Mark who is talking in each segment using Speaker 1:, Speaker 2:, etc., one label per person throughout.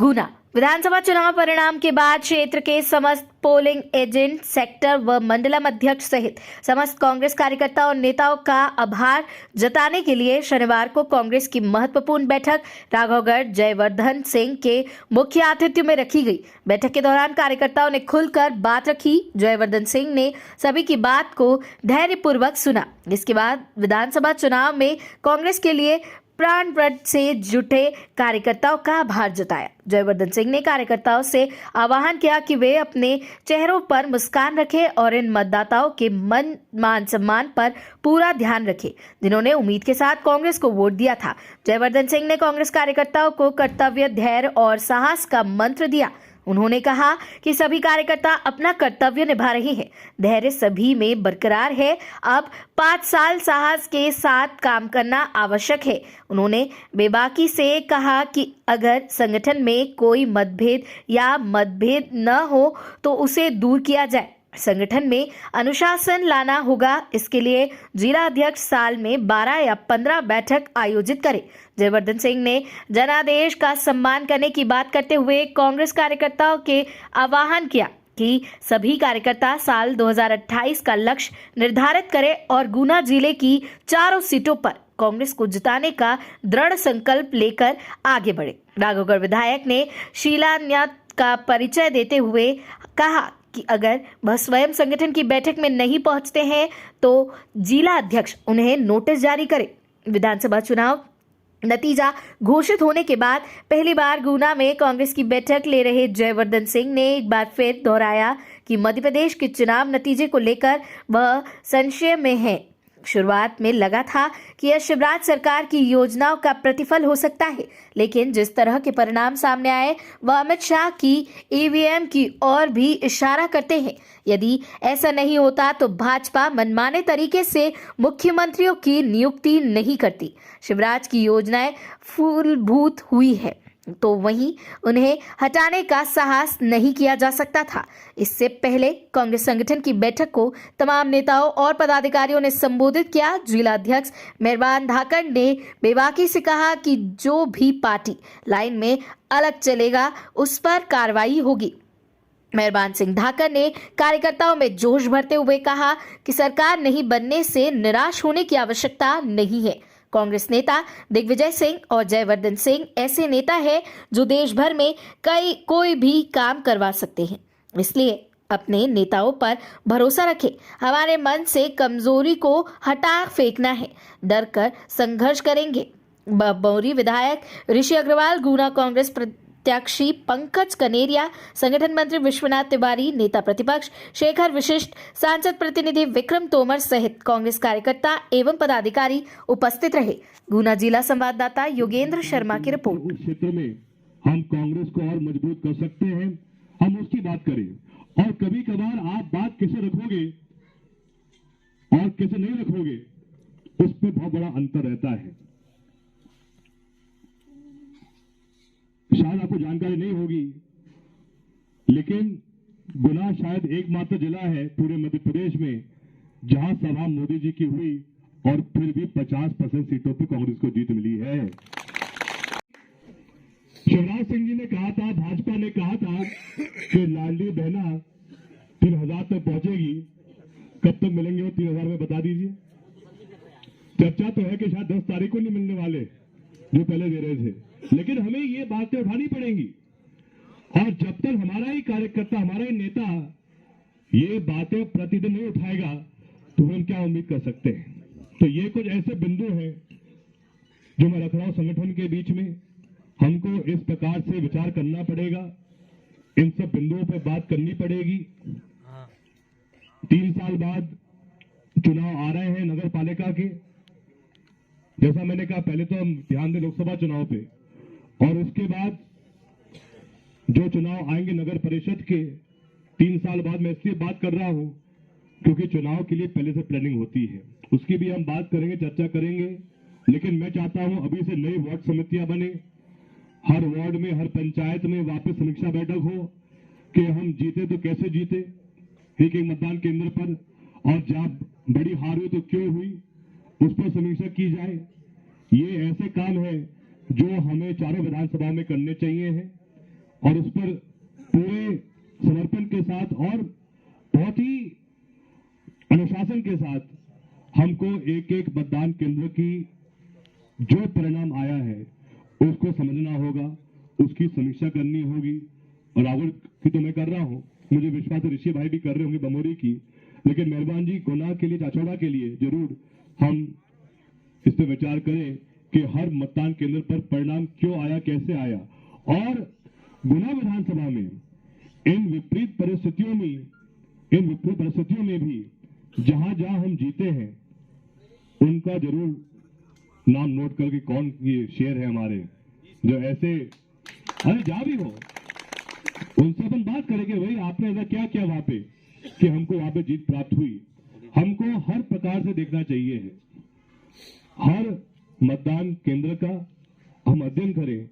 Speaker 1: गुना विधानसभा चुनाव परिणाम के बाद क्षेत्र के समस्त पोलिंग एजेंट, सेक्टर व मंडलम अध्यक्ष सहित समस्त कांग्रेस कार्यकर्ताओं और नेताओं का आभार जताने के लिए शनिवार को कांग्रेस की महत्वपूर्ण बैठक राघवगढ़ जयवर्धन सिंह के मुख्य आतिथ्य में रखी गई। बैठक के दौरान कार्यकर्ताओं ने खुलकर बात रखी। जयवर्धन सिंह ने सभी की बात को धैर्यपूर्वक सुना। इसके बाद विधानसभा चुनाव में कांग्रेस के लिए प्राणपण से जुटे कार्यकर्ताओं का आभार जताया। जयवर्धन सिंह ने कार्यकर्ताओं से आह्वान किया कि वे अपने चेहरों पर मुस्कान रखें और इन मतदाताओं के मान सम्मान पर पूरा ध्यान रखें जिन्होंने उम्मीद के साथ कांग्रेस को वोट दिया था। जयवर्धन सिंह ने कांग्रेस कार्यकर्ताओं को कर्तव्य, धैर्य और साहस का मंत्र दिया। उन्होंने कहा कि सभी कार्यकर्ता अपना कर्तव्य निभा रहे हैं, धैर्य सभी में बरकरार है। अब 5 साल साहस के साथ काम करना आवश्यक है। उन्होंने बेबाकी से कहा कि अगर संगठन में कोई मतभेद न हो तो उसे दूर किया जाए। संगठन में अनुशासन लाना होगा। इसके लिए जिला अध्यक्ष साल में 12 या 15 बैठक आयोजित करे। जयवर्धन सिंह ने जनादेश का सम्मान करने की बात करते हुए कांग्रेस कार्यकर्ताओं के आह्वान किया कि सभी कार्यकर्ता साल 2028 का लक्ष्य निर्धारित करें और गुना जिले की 4 सीटों पर कांग्रेस को जिताने का दृढ़ संकल्प लेकर आगे बढ़े। राघवगढ़ विधायक ने शिलान्यास का परिचय देते हुए कहा कि अगर वह स्वयं संगठन की बैठक में नहीं पहुंचते हैं तो जिला अध्यक्ष उन्हें नोटिस जारी करे। विधानसभा चुनाव नतीजा घोषित होने के बाद पहली बार गुना में कांग्रेस की बैठक ले रहे जयवर्धन सिंह ने एक बार फिर दोहराया कि मध्य प्रदेश के चुनाव नतीजे को लेकर वह संशय में है। शुरुआत में लगा था कि यह शिवराज सरकार की योजनाओं का प्रतिफल हो सकता है, लेकिन जिस तरह के परिणाम सामने आए वह अमित शाह की ईवीएम की ओर भी इशारा करते हैं। यदि ऐसा नहीं होता तो भाजपा मनमाने तरीके से मुख्यमंत्रियों की नियुक्ति नहीं करती। शिवराज की योजनाएं फूलभूत हुई है तो वहीं उन्हें हटाने का साहस नहीं किया जा सकता था। इससे पहले कांग्रेस संगठन की बैठक को तमाम नेताओं और पदाधिकारियों ने संबोधित किया। जिला अध्यक्ष मेहरबान धाकड़ ने बेबाकी से कहा कि जो भी पार्टी लाइन में अलग चलेगा उस पर कार्रवाई होगी। मेहरबान सिंह धाकड़ ने कार्यकर्ताओं में जोश भरते हुए कहा कि सरकार नहीं बनने से निराश होने की आवश्यकता नहीं है। कांग्रेस नेता दिग्विजय सिंह और जयवर्धन सिंह ऐसे नेता हैं जो देश भर में कोई भी काम करवा सकते हैं, इसलिए अपने नेताओं पर भरोसा रखें। हमारे मन से कमजोरी को हटा फेंकना है, डर कर संघर्ष करेंगे। बमौरी विधायक ऋषि अग्रवाल, गुना कांग्रेस प्रत्याशी पंकज कनेरिया, संगठन मंत्री विश्वनाथ तिवारी, नेता प्रतिपक्ष शेखर वशिष्ठ, सांसद प्रतिनिधि विक्रम तोमर सहित कांग्रेस कार्यकर्ता एवं पदाधिकारी उपस्थित रहे। गुना जिला संवाददाता योगेंद्र शर्मा की रिपोर्ट।
Speaker 2: क्षेत्र में हम कांग्रेस को और मजबूत कर सकते हैं, हम उसकी बात करें। और कभी कभार आप बात कैसे रखोगे और कैसे नहीं रखोगे उस पर बहुत बड़ा अंतर रहता है। शायद आपको जानकारी नहीं होगी, लेकिन गुना शायद एकमात्र जिला है पूरे मध्य प्रदेश में जहां सभा मोदी जी की हुई और फिर भी 50% सीटों पर कांग्रेस को जीत मिली है। शिवराज सिंह जी ने कहा था, भाजपा ने कहा था कि लाडली बहना 3000 तक पहुंचेगी। कब तक मिलेंगे वो 3000 में बता दीजिए। चर्चा तो है कि शायद 10 तारीख को नहीं मिलने वाले जो पहले दे रहे थे, लेकिन हमें ये बातें उठानी पड़ेंगी। और जब तक हमारा ही कार्यकर्ता, हमारा ही नेता ये बातें प्रतिदिन नहीं उठाएगा तो हम क्या उम्मीद कर सकते हैं। तो ये कुछ ऐसे बिंदु हैं जो मैं रख रहा हूं संगठन के बीच में। हमको इस प्रकार से विचार करना पड़ेगा, इन सब बिंदुओं पर बात करनी पड़ेगी। 3 साल बाद चुनाव आ रहे हैं नगर पालिका के। जैसा मैंने कहा, पहले तो हम ध्यान दें लोकसभा चुनाव पे, और उसके बाद जो चुनाव आएंगे नगर परिषद के 3 साल बाद। मैं इसलिए बात कर रहा हूं क्योंकि चुनाव के लिए पहले से प्लानिंग होती है, उसकी भी हम बात करेंगे, चर्चा करेंगे। लेकिन मैं चाहता हूं अभी से नई वार्ड समितियां बने, हर वार्ड में, हर पंचायत में वापस समीक्षा बैठक हो कि हम जीते तो कैसे जीते एक एक मतदान केंद्र पर, और जब बड़ी हार हुई तो क्यों हुई उस पर समीक्षा की जाए। ये ऐसे काम है जो हमें चारों विधानसभा में करने चाहिए हैं। और उस पर पूरे समर्पण के साथ और बहुत ही अनुशासन के साथ हमको एक एक मतदान केंद्र की जो परिणाम आया है उसको समझना होगा, उसकी समीक्षा करनी होगी। और रावल की तो मैं कर रहा हूं, मुझे विश्वास है ऋषि भाई भी कर रहे होंगे बमोरी की, लेकिन मेहरबान जी गुना के लिए, चाचौड़ा के लिए जरूर हम इस पर विचार करें कि हर मतदान केंद्र पर परिणाम क्यों आया, कैसे आया। और गुना विधानसभा में इन विपरीत परिस्थितियों में भी जहां जहां हम जीते हैं उनका जरूर नाम नोट करके कौन ये शेर है हमारे जो ऐसे, अरे जा भी हो उनसे अपन बात करेंगे, भाई आपने ऐसा क्या किया वहां पे कि हमको वहां पे जीत प्राप्त हुई। हमको हर प्रकार से देखना चाहिए है, हर मतदान केंद्र का हम अध्ययन करें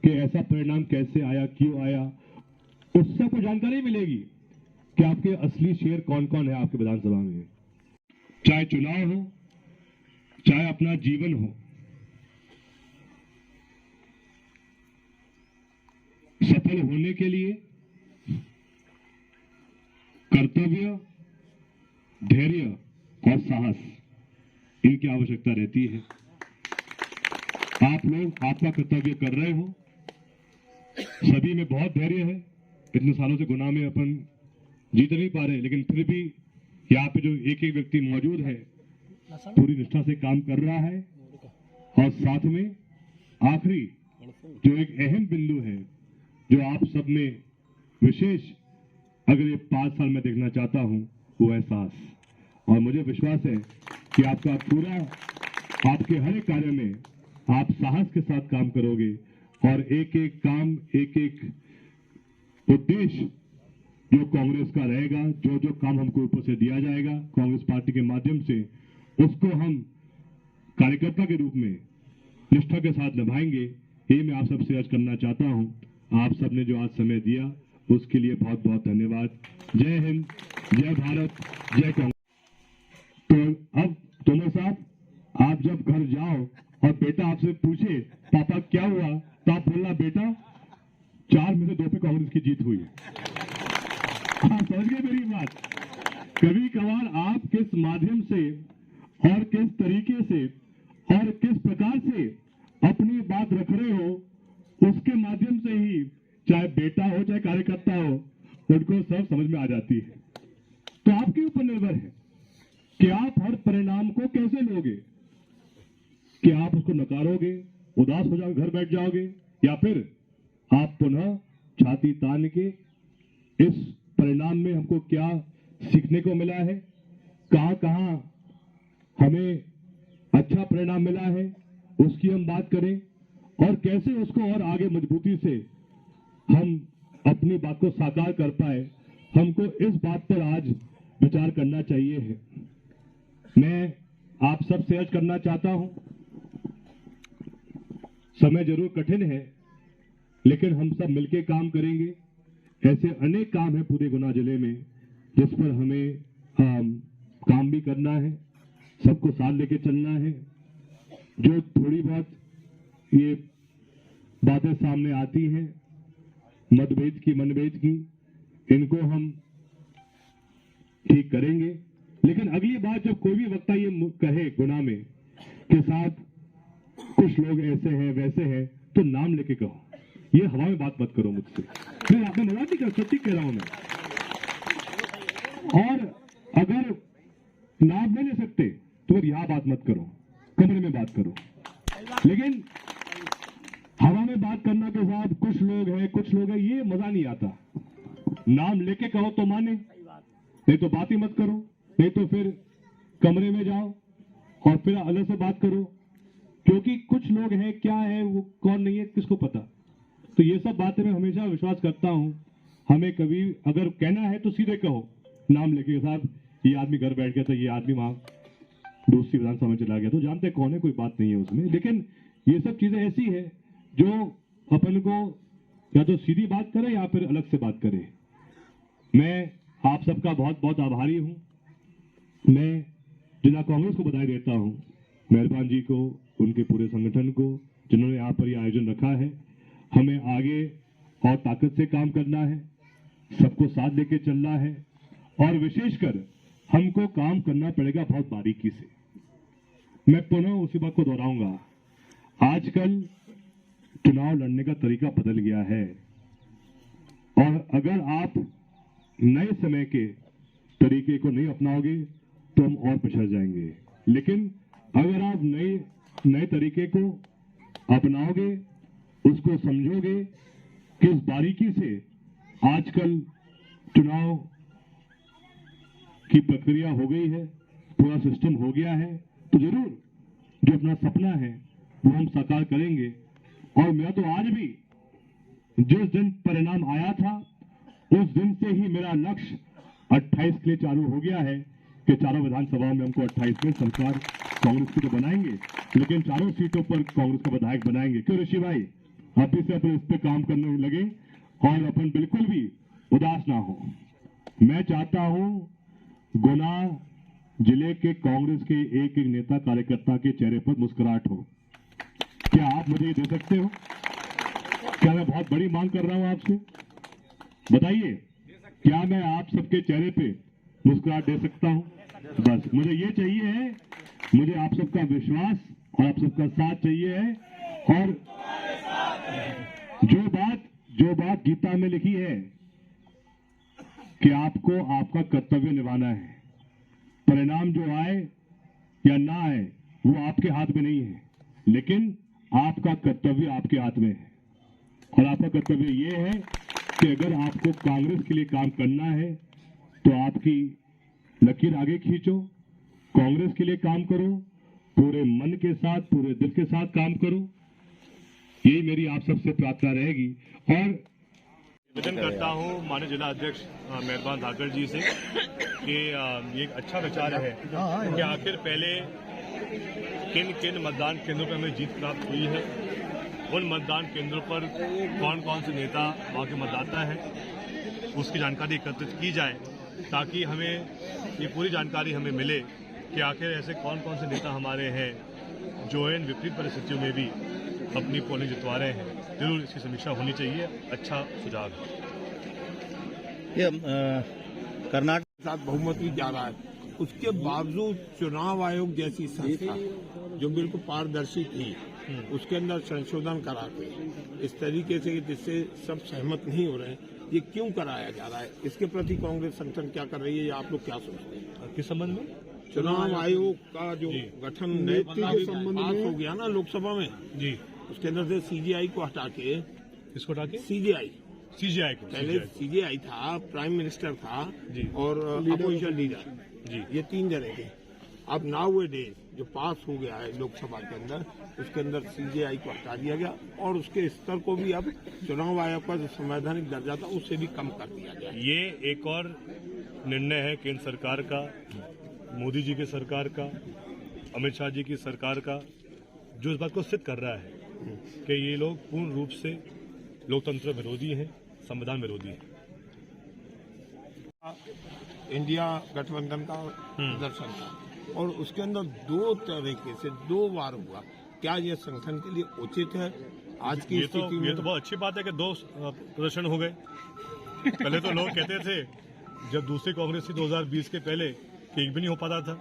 Speaker 2: कि ऐसा परिणाम कैसे आया, क्यों आया, उससे आपको जानकारी मिलेगी कि आपके असली शेर कौन कौन है आपके विधानसभा में। चाहे चुनाव हो, चाहे अपना जीवन हो, सफल होने के लिए कर्तव्य, धैर्य और साहस इनकी आवश्यकता रहती है। आप लोग आपका कर्तव्य कर रहे हो, सभी में बहुत धैर्य है। इतने सालों से गुना में अपन जीत नहीं पा रहे, लेकिन फिर भी यहाँ पे जो एक एक व्यक्ति मौजूद है पूरी निष्ठा से काम कर रहा है। और साथ में आखिरी जो एक अहम बिंदु है जो आप सब में विशेष अगले 5 साल में देखना चाहता हूं, वो है साहस। और मुझे विश्वास है कि आपका पूरा, आपके हर एक कार्य में आप साहस के साथ काम करोगे और एक एक काम, एक एक उद्देश्य जो कांग्रेस का रहेगा, जो जो काम हमको ऊपर से दिया जाएगा कांग्रेस पार्टी के माध्यम से, उसको हम कार्यकर्ता के रूप में निष्ठा के साथ निभाएंगे। ये मैं आप सबसे अर्ज करना चाहता हूं। आप सबने जो आज समय दिया उसके लिए बहुत बहुत धन्यवाद। जय हिंद, जय भारत, जय कांग्रेस। तो अब तोमर साहब, आप जब घर जाओ और बेटा आपसे पूछे पापा क्या हुआ, तो आप बोलना बेटा 4 में से 2 पे कांग्रेस की जीत हुई। आप समझ गए मेरी बात। कभी कभार आप किस माध्यम से और किस तरीके से और किस प्रकार से अपनी बात रख रहे हो, उसके माध्यम से ही चाहे बेटा हो चाहे कार्यकर्ता हो, उनको सब समझ में आ जाती है। तो आपके ऊपर निर्भर है कि आप हर परिणाम को कैसे लोगे, कि आप उसको नकारोगे, उदास हो जाओगे, घर बैठ जाओगे, या फिर आप पुनः छाती तान के इस परिणाम में हमको क्या सीखने को मिला है, कहां कहां हमें अच्छा परिणाम मिला है, उसकी हम बात करें और कैसे उसको और आगे मजबूती से हम अपनी बात को साकार कर पाए। हमको इस बात पर आज विचार करना चाहिए है। मैं आप सबसे अर्ज करना चाहता हूं, समय जरूर कठिन है, लेकिन हम सब मिलकर काम करेंगे। ऐसे अनेक काम है पूरे गुना जिले में जिस पर हमें काम भी करना है, सबको साथ लेके चलना है। जो थोड़ी बहुत ये बातें सामने आती हैं मतभेद की, मनभेद की, इनको हम ठीक करेंगे। लेकिन अगली बार जब कोई भी वक्ता ये कहे गुना में कि साहब कुछ लोग ऐसे हैं वैसे हैं, तो नाम लेके कहो, ये हवा में बात मत करो मुझसे। मैं आपने मजाक नहीं कर, सच्ची कह रहा हूं मैं। और अगर नाम नहीं ले सकते तो फिर यहां बात मत करो, कमरे में बात करो। लेकिन हवा में बात करना के साथ कुछ लोग हैं, ये मजा नहीं आता। नाम लेके कहो तो माने, नहीं तो बात ही मत करो, नहीं तो फिर कमरे में जाओ और फिर अलग से बात करो। क्योंकि कुछ लोग हैं, क्या है वो, कौन नहीं है, किसको पता। तो ये सब बातें मैं हमेशा विश्वास करता हूं। हमें कभी अगर कहना है तो सीधे कहो, नाम लेके साहब ये आदमी घर बैठ गया था, ये आदमी वहां दूसरी विधानसभा में चला गया, तो जानते कौन है, कोई बात नहीं है उसमें। लेकिन ये सब चीजें ऐसी है जो अपन को या तो सीधी बात करे या फिर अलग से बात करे। मैं आप सबका बहुत बहुत आभारी हूं। मैं जिला कांग्रेस को बधाई देता हूं, मेहरबान जी को, उनके पूरे संगठन को, जिन्होंने यहाँ पर ये आयोजन रखा है। हमें आगे और ताकत से काम करना है, सबको साथ लेके चलना है और विशेषकर हमको काम करना पड़ेगा बहुत बारीकी से। मैं पुनः उसी बात को दोहराऊंगा। आजकल चुनाव लड़ने का तरीका बदल गया है और अगर आप नए समय के तरीके को नहीं अपनाओगे तो हम और पिछड़ जाएंगे। लेकिन अगर आप नए तरीके को अपनाओगे, उसको समझोगे, किस बारीकी से आजकल चुनाव की प्रक्रिया हो गई है, पूरा सिस्टम हो गया है, तो जरूर जो अपना सपना है वो हम साकार करेंगे। और मैं तो आज भी जिस दिन परिणाम आया था उस दिन से ही मेरा लक्ष्य 28 के लिए चालू हो गया है कि चारों विधानसभाओं में हमको 28 में सरकार कांग्रेस की तो बनाएंगे, लेकिन चारों सीटों पर कांग्रेस का विधायक बनाएंगे। क्यों ऋषि भाई, अभी से अपन इस पे काम करने लगे और अपन बिल्कुल भी उदास ना हो। मैं चाहता हूं गुना जिले के कांग्रेस के एक एक नेता कार्यकर्ता के चेहरे पर मुस्कुराहट हो। क्या आप मुझे ये दे सकते हो? क्या मैं बहुत बड़ी मांग कर रहा हूं आपसे? बताइए, क्या मैं आप सबके चेहरे पे मुस्कुराहट दे सकता हूं? बस मुझे ये चाहिए है, मुझे आप सबका विश्वास और आप सबका साथ चाहिए है। और जो बात गीता में लिखी है कि आपको आपका कर्तव्य निभाना है, परिणाम जो आए या ना आए वो आपके हाथ में नहीं है, लेकिन आपका कर्तव्य आपके हाथ में है। और आपका कर्तव्य ये है कि अगर आपको कांग्रेस के लिए काम करना है तो आपकी लकीर आगे खींचो, कांग्रेस के लिए काम करो, पूरे मन के साथ, पूरे दिल के साथ काम करो। यही मेरी आप सबसे प्रार्थना रहेगी। और
Speaker 3: निवेदन करता हूं माननीय जिला अध्यक्ष मेहरबान धाकड़ जी से कि ये एक अच्छा विचार है कि आखिर पहले किन किन मतदान केंद्रों पर हमें जीत प्राप्त हुई है, उन मतदान केंद्रों पर कौन कौन से नेता वहाँ के मतदाता हैं, उसकी जानकारी एकत्रित की जाए ताकि हमें ये पूरी जानकारी हमें मिले कि आखिर ऐसे कौन कौन से नेता हमारे हैं जो इन विपरीत परिस्थितियों में भी अपनी पोलिंग जितवा रहे हैं। जरूर इसकी समीक्षा होनी चाहिए। अच्छा सुझाव है।
Speaker 4: ये कर्नाटक
Speaker 5: के साथ बहुमत भी जा रहा है, उसके बावजूद चुनाव आयोग जैसी संस्था जो बिल्कुल पारदर्शी थी उसके अंदर संशोधन करा के इस तरीके से जिससे सब सहमत नहीं हो रहे हैं, ये क्यों कराया जा रहा है? इसके प्रति कांग्रेस संगठन क्या कर रही है, आप लोग क्या सोचते हैं?
Speaker 3: किस संबंध में?
Speaker 5: चुनाव आयोग का जो गठन पास हो गया ना लोकसभा में
Speaker 3: जी,
Speaker 5: उसके अंदर से सीजीआई को हटा के,
Speaker 3: किसको हटा के?
Speaker 5: सीजीआई
Speaker 3: को
Speaker 5: पहले सीजीआई था, प्राइम मिनिस्टर था
Speaker 3: जी,
Speaker 5: और अपोजिशन लीडर
Speaker 3: जी,
Speaker 5: ये तीन जने थे। अब नाउ ए डेज जो पास हो गया है लोकसभा के अंदर, उसके अंदर सीजीआई को हटा दिया गया और उसके स्तर को भी अब चुनाव आयोग का जो संवैधानिक दर्जा था उससे भी कम कर दिया गया।
Speaker 3: ये एक और निर्णय है केंद्र सरकार का, मोदी जी की सरकार का, अमित शाह जी की सरकार का, जो इस बात को सिद्ध कर रहा है कि ये लोग पूर्ण रूप से लोकतंत्र विरोधी हैं, संविधान विरोधी हैं।
Speaker 5: इंडिया गठबंधन का प्रदर्शन था और उसके अंदर दो तरीके से दो बार हुआ। क्या ये संगठन के लिए उचित है आज की स्थिति में?
Speaker 3: ये तो बहुत अच्छी बात है कि दो प्रदर्शन हो गए। पहले तो लोग कहते थे जब दूसरी कांग्रेस थी 2020 के पहले कि एक भी नहीं हो पाता था,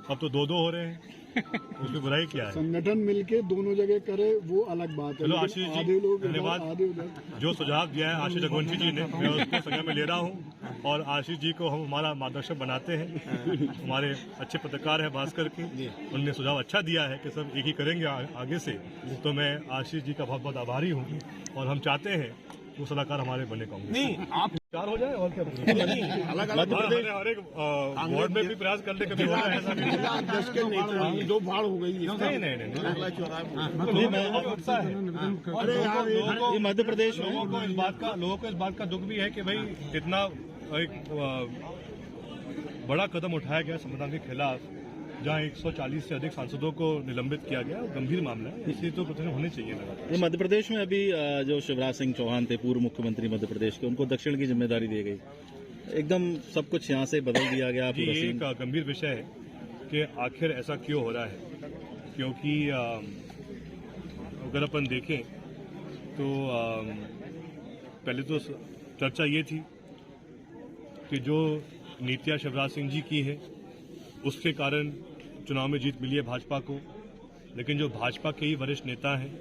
Speaker 3: अब तो दो हो रहे हैं। उसमें बुराई क्या है?
Speaker 6: संगठन मिलके दोनों जगह करे वो अलग बात है।
Speaker 3: चलो आशीष जी, धन्यवाद। जो सुझाव दिया है आशीष रघुवंशी जी ने, मैं उसको संज्ञा में ले रहा हूँ और आशीष जी को हम हमारा मार्गदर्शक बनाते हैं। हमारे अच्छे पत्रकार हैं भास्कर के, उन्होंने सुझाव अच्छा दिया है कि सब एक ही करेंगे आगे से। तो मैं आशीष जी का बहुत बहुत आभारी हूँ और हम चाहते हैं वो सलाहकार हमारे बने कांग्रेस।
Speaker 5: नहीं, आप
Speaker 3: चार हो जाए और क्या
Speaker 5: अलग अलग
Speaker 3: हर एक वार्ड में भी प्रयास करने का भी हो रहा है।
Speaker 5: अध्यक्ष के नेतृत्व में दो भाड़ हो गई।
Speaker 4: अरे यार ये मध्य प्रदेश में
Speaker 3: लोगों को इस बात का दुख भी है कि भाई इतना एक बड़ा कदम उठाया गया संविधान के खिलाफ, जहां 140 से अधिक सांसदों को निलंबित किया गया। गंभीर मामला है, इसलिए तो प्रतिदिन होने चाहिए लगातार।
Speaker 4: ये मध्य प्रदेश में अभी जो शिवराज सिंह चौहान थे, पूर्व मुख्यमंत्री मध्य प्रदेश के, उनको दक्षिण की जिम्मेदारी दी गई, एकदम सब कुछ यहाँ से बदल दिया गया।
Speaker 3: ये एक गंभीर विषय है कि आखिर ऐसा क्यों हो रहा है, क्योंकि अगर अपन देखें तो पहले तो चर्चा ये थी कि जो नीतियां शिवराज सिंह जी की है उसके कारण चुनाव में जीत मिली है भाजपा को, लेकिन जो भाजपा के ही वरिष्ठ नेता हैं,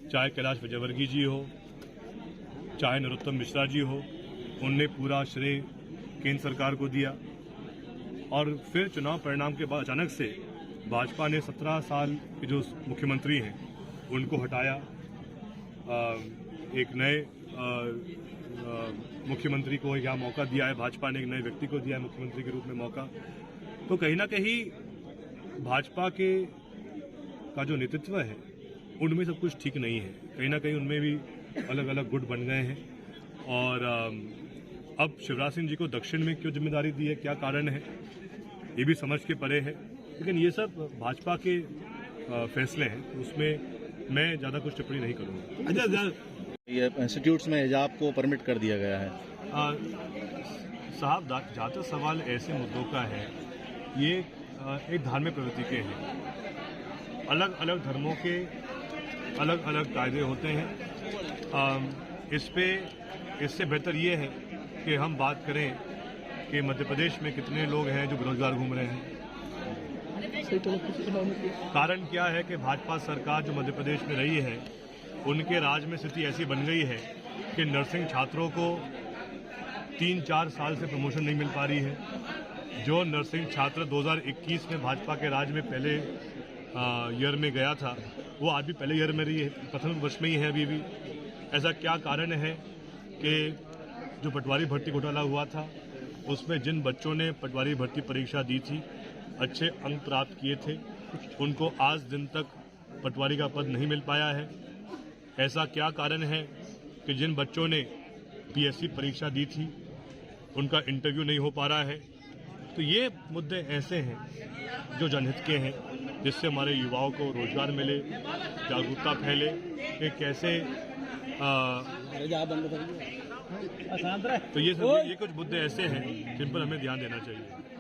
Speaker 3: चाहे कैलाश विजयवर्गीय जी हो, चाहे नरोत्तम मिश्रा जी हो, उनने पूरा श्रेय केंद्र सरकार को दिया। और फिर चुनाव परिणाम के बाद अचानक से भाजपा ने 17 साल के जो मुख्यमंत्री हैं उनको हटाया, एक नए मुख्यमंत्री को यहाँ मौका दिया है, भाजपा ने एक नए व्यक्ति को दिया है मुख्यमंत्री के रूप में मौका। तो कहीं ना कहीं भाजपा के का जो नेतृत्व है उनमें सब कुछ ठीक नहीं है, कहीं ना कहीं उनमें भी अलग अलग गुट बन गए हैं। और अब शिवराज सिंह जी को दक्षिण में क्यों जिम्मेदारी दी है, क्या कारण है, ये भी समझ के परे है, लेकिन ये सब भाजपा के फैसले हैं, तो उसमें मैं ज़्यादा कुछ टिप्पणी नहीं करूँगा।
Speaker 5: अच्छा,
Speaker 4: ये इंस्टीट्यूट्स में हिजाब को परमिट कर दिया गया है।
Speaker 3: साहब, जहाँ तक सवाल ऐसे मुद्दों का है, ये एक धार्मिक प्रवृत्ति के हैं, अलग अलग धर्मों के अलग अलग कायदे होते हैं। इससे बेहतर ये है कि हम बात करें कि मध्य प्रदेश में कितने लोग हैं जो बेरोजगार घूम रहे हैं। कारण क्या है कि भाजपा सरकार जो मध्य प्रदेश में रही है उनके राज में स्थिति ऐसी बन गई है कि नर्सिंग छात्रों को 3-4 साल से प्रमोशन नहीं मिल पा रही है। जो नर्सिंग छात्र 2021 में भाजपा के राज में पहले ईयर में गया था वो आज भी पहले ईयर में रही है, प्रथम वर्ष में ही है अभी भी। ऐसा क्या कारण है कि जो पटवारी भर्ती घोटाला हुआ था उसमें जिन बच्चों ने पटवारी भर्ती परीक्षा दी थी, अच्छे अंक प्राप्त किए थे, उनको आज दिन तक पटवारी का पद नहीं मिल पाया है। ऐसा क्या कारण है कि जिन बच्चों ने पीएससी परीक्षा दी थी उनका इंटरव्यू नहीं हो पा रहा है। तो ये मुद्दे ऐसे हैं जो जनहित के हैं, जिससे हमारे युवाओं को रोजगार मिले, जागरूकता फैले कि कैसे तो ये कुछ मुद्दे ऐसे हैं जिन पर हमें ध्यान देना चाहिए।